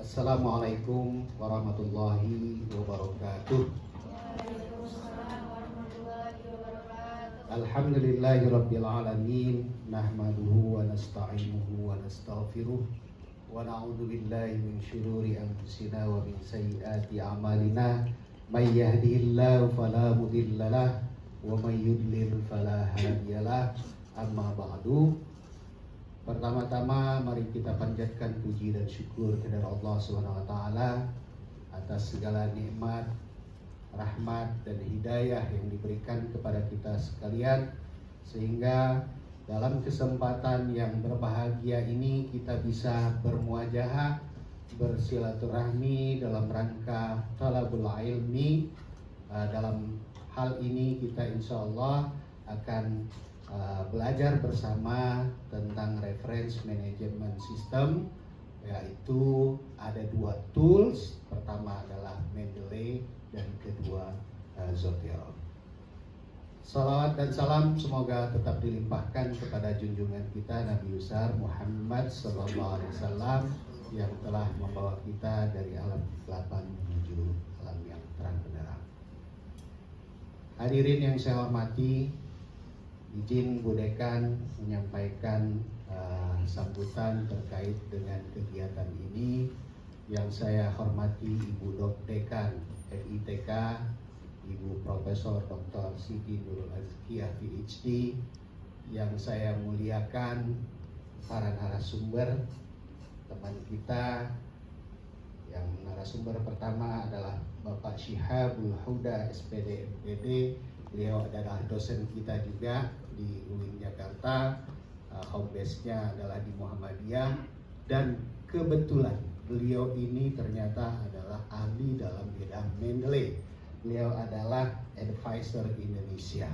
Assalamualaikum warahmatullahi wabarakatuh. Alhamdulillahirabbil alamin, nahmaduhu wa nasta'inuhu wa nastaghfiruh wa na'udzu billahi min syururi anfusina wa min sayyiati a'malina. May yahdihillahu fala mudhillalah wa may yudlil fala hadiyalah. Amma ba'du. Pertama-tama mari kita panjatkan puji dan syukur kepada Allah Subhanahu wa taala atas segala nikmat, rahmat dan hidayah yang diberikan kepada kita sekalian, sehingga dalam kesempatan yang berbahagia ini kita bisa bermuajahah, bersilaturahmi dalam rangka talabul ilmi. Dalam hal ini kita insya Allah akan belajar bersama tentang reference management system, yaitu ada dua tools. Pertama adalah Mendeley dan kedua Zotero. Salawat dan salam semoga tetap dilimpahkan kepada junjungan kita Nabi besar Muhammad SAW yang telah membawa kita dari alam kegelapan menuju alam yang terang benderang. Hadirin yang saya hormati, izin Bu Dekan menyampaikan sambutan terkait dengan kegiatan ini. Yang saya hormati Ibu Dok Dekan FITK, Ibu Profesor Dr. Siti Nurul Azkiyah PhD. Yang saya muliakan para narasumber teman kita. Yang narasumber pertama adalah Bapak Syihabul Huda SPD MPD. Beliau adalah dosen kita juga di UIN Jakarta, home base-nya adalah di Muhammadiyah, dan kebetulan beliau ini ternyata adalah ahli dalam bidang Mendeley. Beliau adalah advisor Indonesia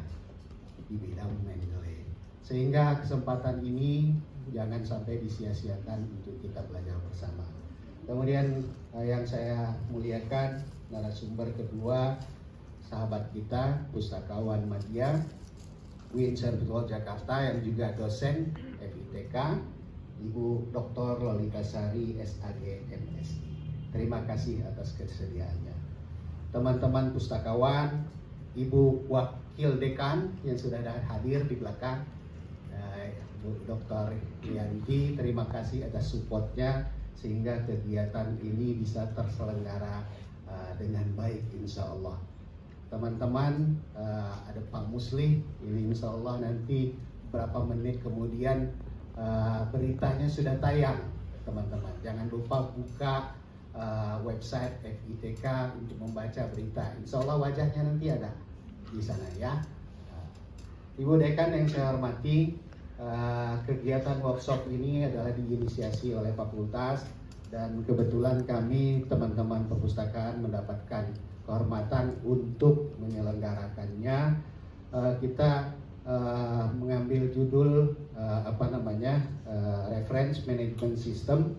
di bidang Mendeley, sehingga kesempatan ini jangan sampai disia-siakan untuk kita belajar bersama. Kemudian yang saya muliakan narasumber kedua, sahabat kita, pustakawan media UIN Sentul Jakarta yang juga dosen FITK, Ibu Dr. Lolitasari SAG MSI. Terima kasih atas kesediaannya. Teman-teman pustakawan, Ibu Wakil Dekan yang sudah hadir di belakang, Bu Dr. Rianti, terima kasih atas supportnya sehingga kegiatan ini bisa terselenggara dengan baik insya Allah. Teman-teman, ada Pak Muslih, ini insya Allah nanti berapa menit kemudian beritanya sudah tayang, teman-teman. Jangan lupa buka website FITK untuk membaca berita. Insya Allah wajahnya nanti ada di sana ya. Ibu Dekan yang saya hormati, kegiatan workshop ini adalah diinisiasi oleh fakultas, dan kebetulan kami teman-teman perpustakaan mendapatkan kehormatan untuk menyelenggarakannya. Kita mengambil judul reference management system,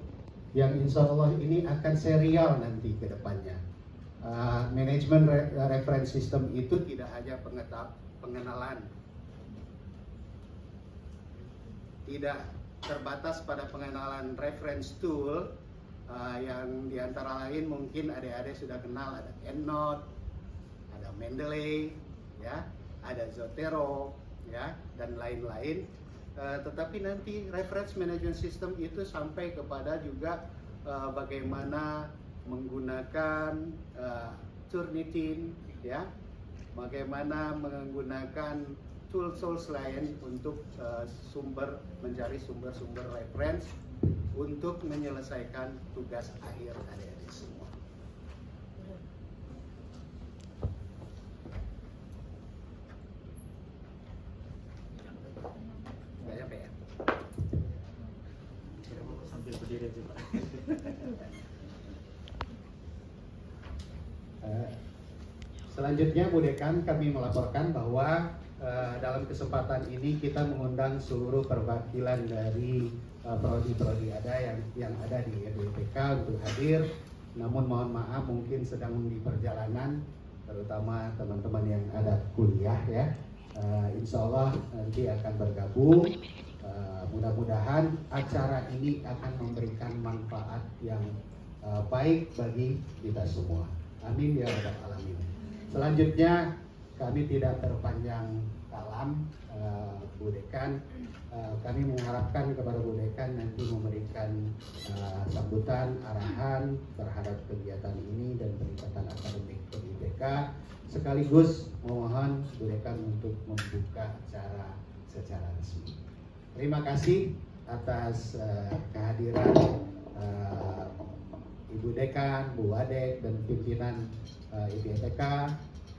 yang insya Allah ini akan serial nanti ke depannya. Manajemen reference system itu tidak hanya pengenalan, tidak terbatas pada pengenalan reference tool. Yang diantara lain mungkin adik-adik sudah kenal, ada EndNote, ada Mendeley, ya, ada Zotero, ya, dan lain-lain. Tetapi nanti reference management system itu sampai kepada juga bagaimana menggunakan Turnitin, ya, bagaimana menggunakan tools lain untuk mencari sumber-sumber reference untuk menyelesaikan tugas akhir adik-adik semua. Nggak nyampe ya? Sambil berdiri aja, Pak. Selanjutnya Bu Dekan, kami melaporkan bahwa dalam kesempatan ini kita mengundang seluruh perwakilan dari prodi-prodi yang ada di FITK untuk hadir. Namun mohon maaf mungkin sedang di perjalanan, terutama teman-teman yang ada kuliah ya. Insya Allah nanti akan bergabung. Mudah-mudahan acara ini akan memberikan manfaat yang baik bagi kita semua. Amin ya rabbal alamin. Selanjutnya kami tidak terpanjang kalam, Bu Dekan. Kami mengharapkan kepada Bu Dekan nanti memberikan sambutan, arahan terhadap kegiatan ini dan peningkatan akademik IPK. Sekaligus memohon Bu Dekan untuk membuka acara secara resmi. Terima kasih atas kehadiran Ibu Dekan, Bu Wadek, dan pimpinan IPK,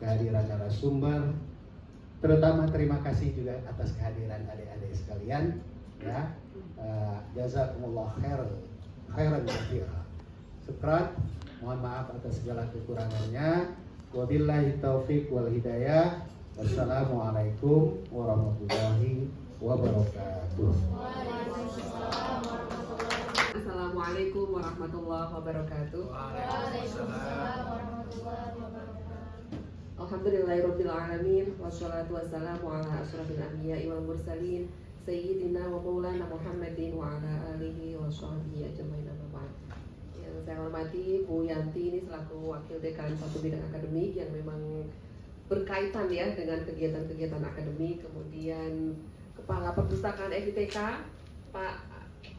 kehadiran narasumber, terutama terima kasih juga atas kehadiran adik-adik sekalian. Ya, jazakumullah khairan katsira. Syukran, mohon maaf atas segala kekurangannya. Wabillahi taufik wal hidayah. Wassalamualaikum warahmatullahi wabarakatuh. Assalamualaikum warahmatullahi wabarakatuh. Alhamdulillahirabbil alamin wassalatu wassalamu ala asyrafil anbiya'i wal mursalin sayyidina wa maulana Muhammadin wa ala alihi wa sahbihi ajmain. Yang saya hormati Bu Yanti ini selaku Wakil Dekan satu bidang akademik yang memang berkaitan ya dengan kegiatan-kegiatan akademik. Kemudian Kepala Perpustakaan FITK Pak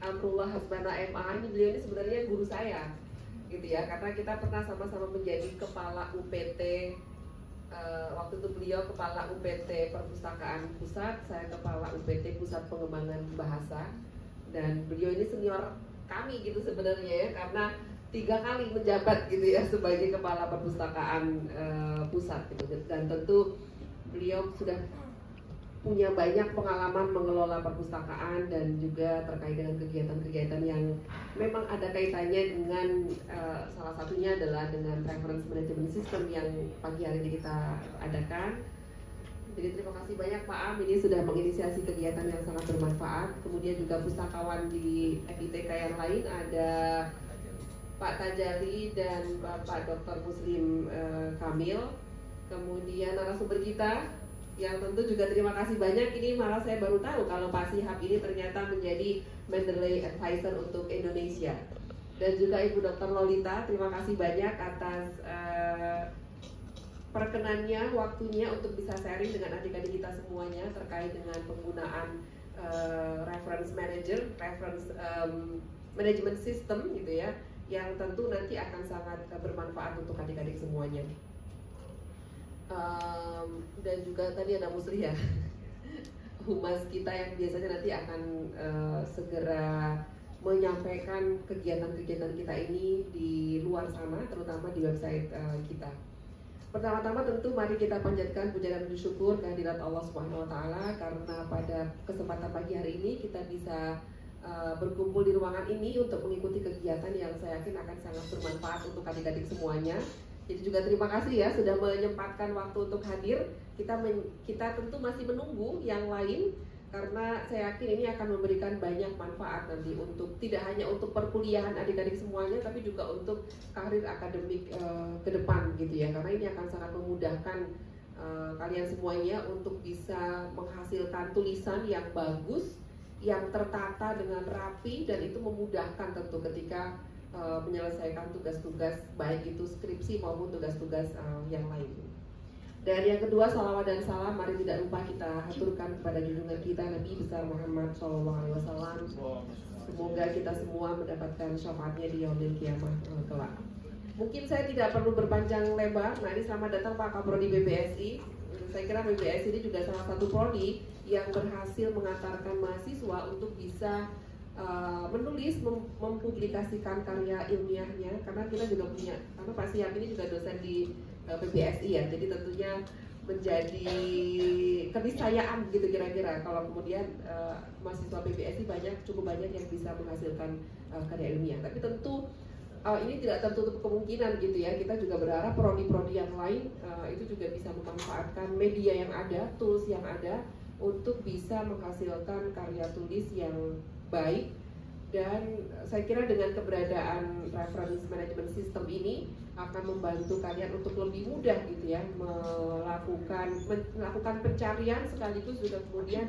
Amrullah Hasbana MA, ini beliau ini sebenarnya guru saya gitu ya, karena kita pernah sama-sama menjadi kepala UPT. Waktu itu beliau kepala UPT Perpustakaan Pusat, saya kepala UPT Pusat Pengembangan Bahasa, dan beliau ini senior kami gitu sebenarnya ya, karena 3 kali menjabat gitu ya sebagai kepala perpustakaan pusat gitu. Dan tentu beliau sudah punya banyak pengalaman mengelola perpustakaan dan juga terkait dengan kegiatan-kegiatan yang memang ada kaitannya dengan salah satunya adalah dengan reference management system yang pagi hari ini kita adakan. Jadi terima kasih banyak Pak Am, ini sudah menginisiasi kegiatan yang sangat bermanfaat. Kemudian juga pustakawan di FITK yang lain ada Pak Tajali dan Bapak Dr. Muslim Kamil. Kemudian narasumber kita yang tentu juga terima kasih banyak. Ini malah saya baru tahu kalau Pak Sihab ini ternyata menjadi Mendeley Advisor untuk Indonesia. Dan juga Ibu Dr. Lolita, terima kasih banyak atas perkenannya, waktunya untuk bisa sharing dengan adik-adik kita semuanya terkait dengan penggunaan reference management system gitu ya, yang tentu nanti akan sangat bermanfaat untuk adik-adik semuanya. Dan juga tadi ada Musri ya, humas kita yang biasanya nanti akan segera menyampaikan kegiatan-kegiatan kita ini di luar sana, terutama di website kita. Pertama-tama tentu mari kita panjatkan puja dan puji syukur kehadirat Allah Subhanahu wa taala karena pada kesempatan pagi hari ini kita bisa berkumpul di ruangan ini untuk mengikuti kegiatan yang saya yakin akan sangat bermanfaat untuk adik-adik semuanya. Jadi juga terima kasih ya sudah menyempatkan waktu untuk hadir. Kita tentu masih menunggu yang lain karena saya yakin ini akan memberikan banyak manfaat nanti untuk tidak hanya untuk perkuliahan adik-adik semuanya, tapi juga untuk karir akademik ke depan gitu ya. Karena ini akan sangat memudahkan kalian semuanya untuk bisa menghasilkan tulisan yang bagus, yang tertata dengan rapi, dan itu memudahkan tentu ketika menyelesaikan tugas-tugas baik itu skripsi maupun tugas-tugas yang lain. Dan yang kedua, salawat dan salam mari tidak lupa kita haturkan kepada junjungan kita Nabi besar Muhammad SAW. Semoga kita semua mendapatkan syafaatnya di yaumil kiamah kelak. Mungkin saya tidak perlu berpanjang lebar. Nah, ini selamat datang Pak Kaprodi BBSI. Saya kira BBSI ini juga salah satu prodi yang berhasil mengantarkan mahasiswa untuk bisa menulis, mempublikasikan karya ilmiahnya, karena kita juga punya, karena Pak Siap ini juga dosen di PBSI ya, jadi tentunya menjadi keniscayaan gitu kira-kira kalau kemudian mahasiswa PBSI cukup banyak yang bisa menghasilkan karya ilmiah. Tapi tentu ini tidak tertutup kemungkinan gitu ya, kita juga berharap prodi-prodi yang lain itu juga bisa memanfaatkan media yang ada, tools yang ada untuk bisa menghasilkan karya tulis yang baik. Dan saya kira dengan keberadaan reference management system ini akan membantu kalian untuk lebih mudah gitu ya melakukan pencarian sekaligus juga kemudian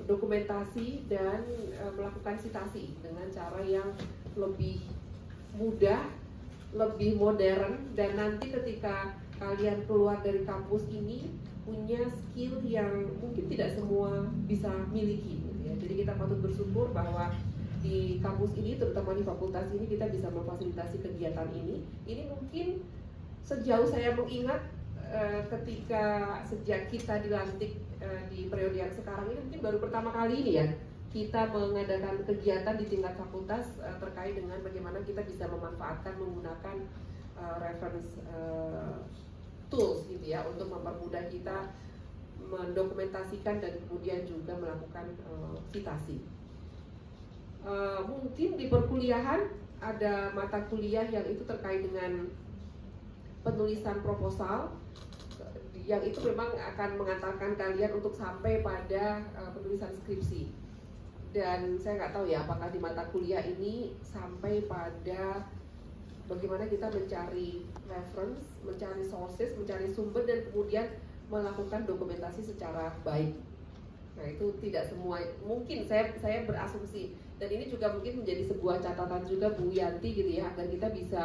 dokumentasi dan melakukan citasi dengan cara yang lebih mudah, lebih modern, dan nanti ketika kalian keluar dari kampus ini punya skill yang mungkin tidak semua bisa miliki gitu ya. Jadi kita patut bersyukur bahwa di kampus ini, terutama di fakultas ini, kita bisa memfasilitasi kegiatan ini. Ini mungkin sejauh saya mengingat ketika sejak kita dilantik di periode yang sekarang ini, mungkin baru pertama kali ini ya kita mengadakan kegiatan di tingkat fakultas terkait dengan bagaimana kita bisa memanfaatkan menggunakan reference tools gitu ya, untuk mempermudah kita mendokumentasikan dan kemudian juga melakukan citasi. Mungkin di perkuliahan ada mata kuliah yang itu terkait dengan penulisan proposal, yang itu memang akan mengantarkan kalian untuk sampai pada penulisan skripsi. Dan saya nggak tahu ya apakah di mata kuliah ini sampai pada bagaimana kita mencari reference, mencari sources, mencari sumber, dan kemudian melakukan dokumentasi secara baik. Nah itu tidak semua, mungkin saya berasumsi, dan ini juga mungkin menjadi sebuah catatan juga Bu Yanti gitu ya, agar kita bisa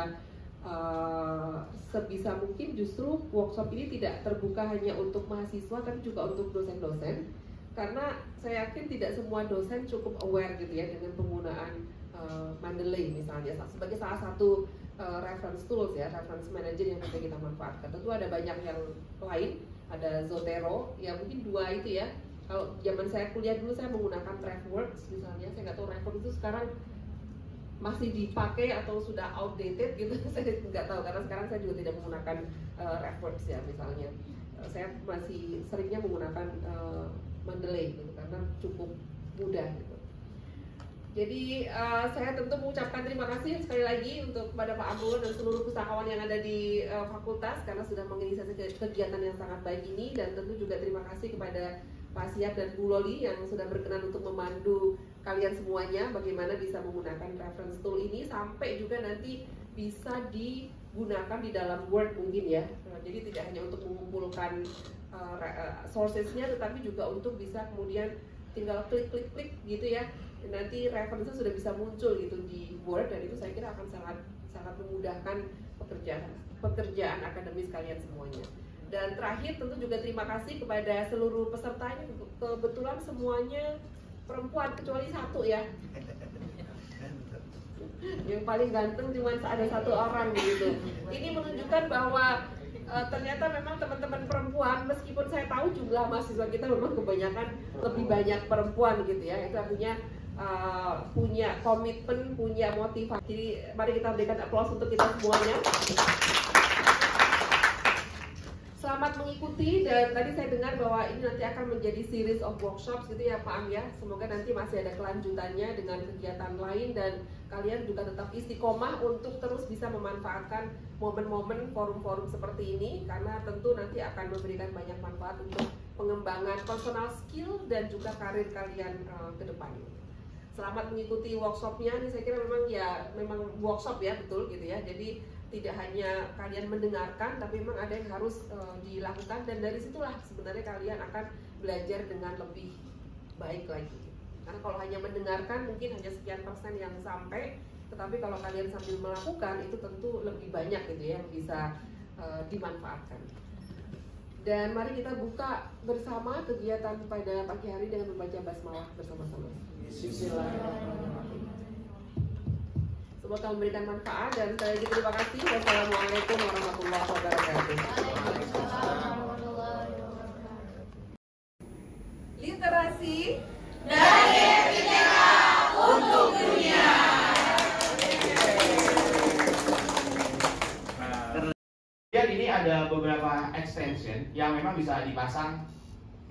sebisa mungkin justru workshop ini tidak terbuka hanya untuk mahasiswa tapi juga untuk dosen-dosen, karena saya yakin tidak semua dosen cukup aware gitu ya dengan penggunaan Mendeley misalnya sebagai salah satu reference tools ya, reference manager yang bisa kita manfaatkan. Tentu ada banyak yang lain, ada Zotero ya, mungkin dua itu ya. Kalau zaman saya kuliah dulu saya menggunakan TrackWorks misalnya, saya nggak tahu TrackWorks itu sekarang masih dipakai atau sudah outdated gitu, saya nggak tahu karena sekarang saya juga tidak menggunakan TrackWorks ya misalnya. Saya masih seringnya menggunakan Mendeley gitu karena cukup mudah gitu. Jadi saya tentu mengucapkan terima kasih sekali lagi untuk kepada Pak Amrul dan seluruh pustakawan yang ada di fakultas karena sudah menginisiasi kegiatan yang sangat baik ini, dan tentu juga terima kasih kepada Pak Siap dan Bu Loli yang sudah berkenan untuk memandu kalian semuanya bagaimana bisa menggunakan reference tool ini sampai juga nanti bisa digunakan di dalam Word mungkin ya. Jadi tidak hanya untuk mengumpulkan sourcesnya, tetapi juga untuk bisa kemudian tinggal klik gitu ya, nanti referensinya sudah bisa muncul gitu di Word, dan itu saya kira akan sangat memudahkan pekerjaan akademis kalian semuanya. Dan terakhir tentu juga terima kasih kepada seluruh peserta ini, kebetulan semuanya perempuan kecuali satu ya. Yang paling ganteng cuma ada satu orang gitu. Ini menunjukkan bahwa ternyata memang teman-teman perempuan, meskipun saya tahu jumlah mahasiswa kita memang kebanyakan lebih banyak perempuan gitu ya, itu artinya punya komitmen, punya motivasi. Jadi mari kita berikan aplaus untuk kita semuanya. Selamat mengikuti, dan tadi saya dengar bahwa ini nanti akan menjadi series of workshops gitu ya Pak Am ya. Semoga nanti masih ada kelanjutannya dengan kegiatan lain, dan kalian juga tetap istiqomah untuk terus bisa memanfaatkan momen-momen forum-forum seperti ini, karena tentu nanti akan memberikan banyak manfaat untuk pengembangan personal skill dan juga karir kalian ke depan. Selamat mengikuti workshopnya. Ini saya kira memang workshop ya, betul gitu ya. Jadi tidak hanya kalian mendengarkan, tapi memang ada yang harus dilakukan, dan dari situlah sebenarnya kalian akan belajar dengan lebih baik lagi. Karena kalau hanya mendengarkan mungkin hanya sekian persen yang sampai, tetapi kalau kalian sambil melakukan itu tentu lebih banyak gitu ya yang bisa dimanfaatkan. Dan mari kita buka bersama kegiatan pada pagi hari dengan membaca basmalah bersama-sama. Bismillahirrahmanirrahim. Semoga memberikan manfaat, dan sekali lagi terima kasih. Wassalamualaikum warahmatullahi wabarakatuh. Literasi dari Epiteka untuk dunia. Kemudian ini ada beberapa extension yang memang bisa dipasang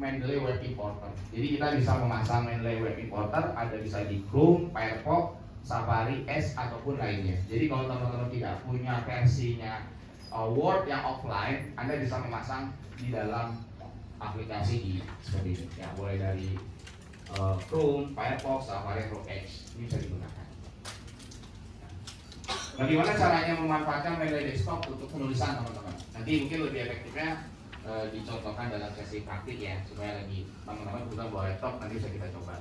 Mendeley Web Importer. Jadi kita bisa memasang Mendeley Web Importer, ada bisa di Chrome, Firefox, Safari, S ataupun lainnya. Jadi kalau teman-teman tidak punya versinya Word yang offline, Anda bisa memasang di dalam aplikasi di seperti ini. Ya, mulai dari Chrome, Firefox, Safari, Chrome Edge ini bisa digunakan. Bagaimana caranya memanfaatkan Mendeley Desktop untuk penulisan teman-teman? Nanti mungkin lebih efektifnya dicontohkan dalam sesi praktik ya, supaya lagi teman-teman kebetulan bawa laptop, nanti bisa kita coba.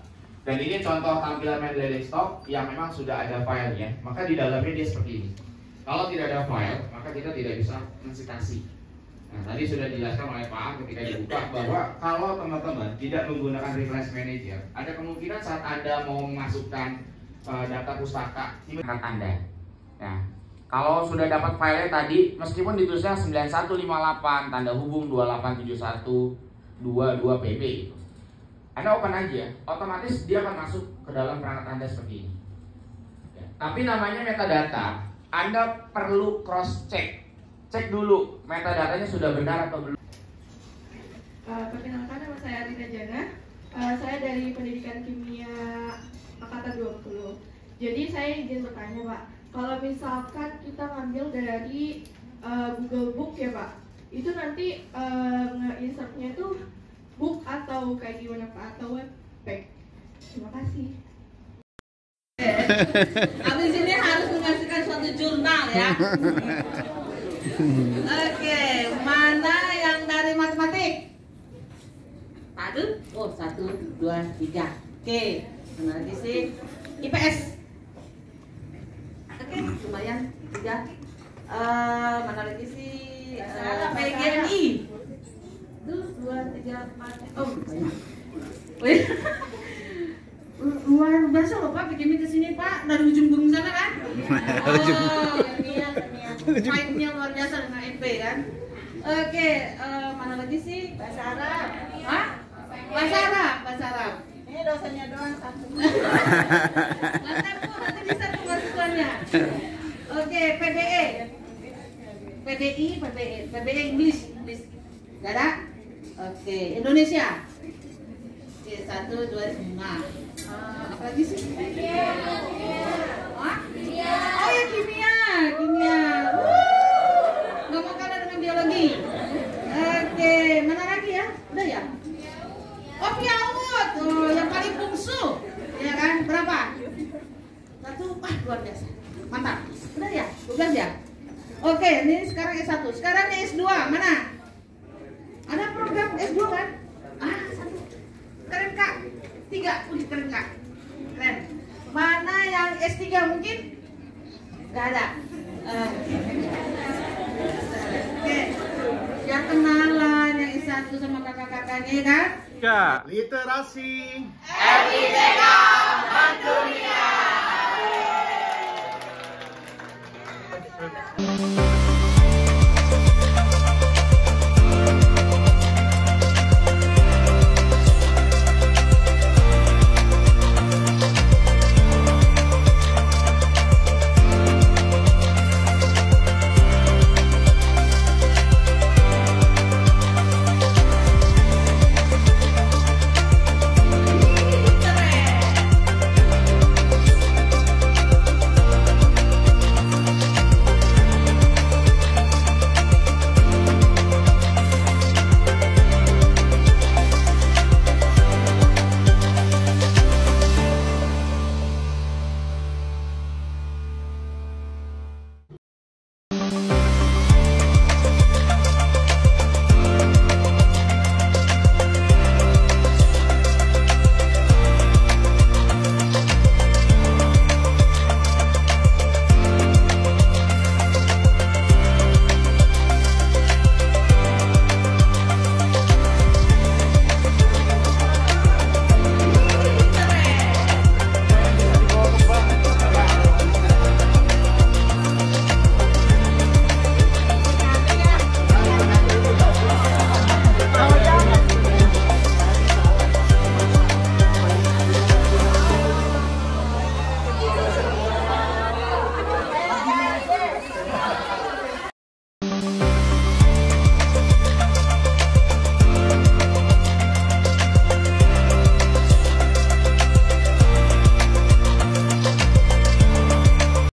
Dan ini contoh tampilan Mendeley Desktop yang memang sudah ada filenya. Maka di dalamnya dia seperti ini. Kalau tidak ada file, maka kita tidak bisa mensitasi. Nah, tadi sudah dijelaskan oleh Pak ketika dibuka bahwa kalau teman-teman tidak menggunakan Refresh Manager, ada kemungkinan saat Anda mau memasukkan data pustaka hak Anda. Nah, kalau sudah dapat filenya tadi, meskipun ditulisnya 9158 tanda hubung 287122 PB gitu. Anda open aja, otomatis dia akan masuk ke dalam perangkat Anda seperti ini. Ya. Tapi namanya metadata, Anda perlu cross check. Cek dulu metadatanya sudah benar atau belum. Perkenalkan, nama saya Arina Jana. Saya dari Pendidikan Kimia Angkatan 20. Jadi saya izin bertanya, Pak. Kalau misalkan kita ngambil dari Google Book ya, Pak, itu nanti nge-insertnya itu book atau kayak gimana, Pak? Atau webpack? Terima kasih. Habis ini harus mengasihkan suatu jurnal ya. Oke, mana yang dari matematik? Aduh, oh 1, 2, 3. Oke, mana lagi sih? IPS. Oke, lumayan 3. Mana lagi sih? PGMI. 1, 2, 3, 4. Oh, banyak. Luar biasa loh Pak, PGMI kesini Pak, dari ujung gunung sana kan? Oh, ilmiah. Mainnya luar biasa dengan MP kan? Oke, mana lagi sih? Bahasa Arab. Hah? Bahasa Arab. Ini dosanya doang satu. Mantap Bu, nanti bisa tuh mahasiswanya. Oke, PBE. PBE English. Gak ada? Oke, Indonesia. Oke, 1, 2, 5. Apa lagi sih? Hah? Oh ya, kimia. Nggak mau kalah dengan biologi. Oke, mana lagi ya? Udah ya? Oh, Piaut. Oh, yang paling bungsu. Ya kan? Berapa? 1. Wah, luar biasa. Mantap. Udah ya? 12 ya? Oke, ini sekarang S1. Sekarang S2. Mana? Ada program S2 kan? 1. Keren Kak. 3. Wih, keren Kak. Keren. Mana yang S3 mungkin? Gak ada. Oke. Yang kenalan yang S1 sama kakak-kakaknya kan? Ya, literasi. RITK Mendunia.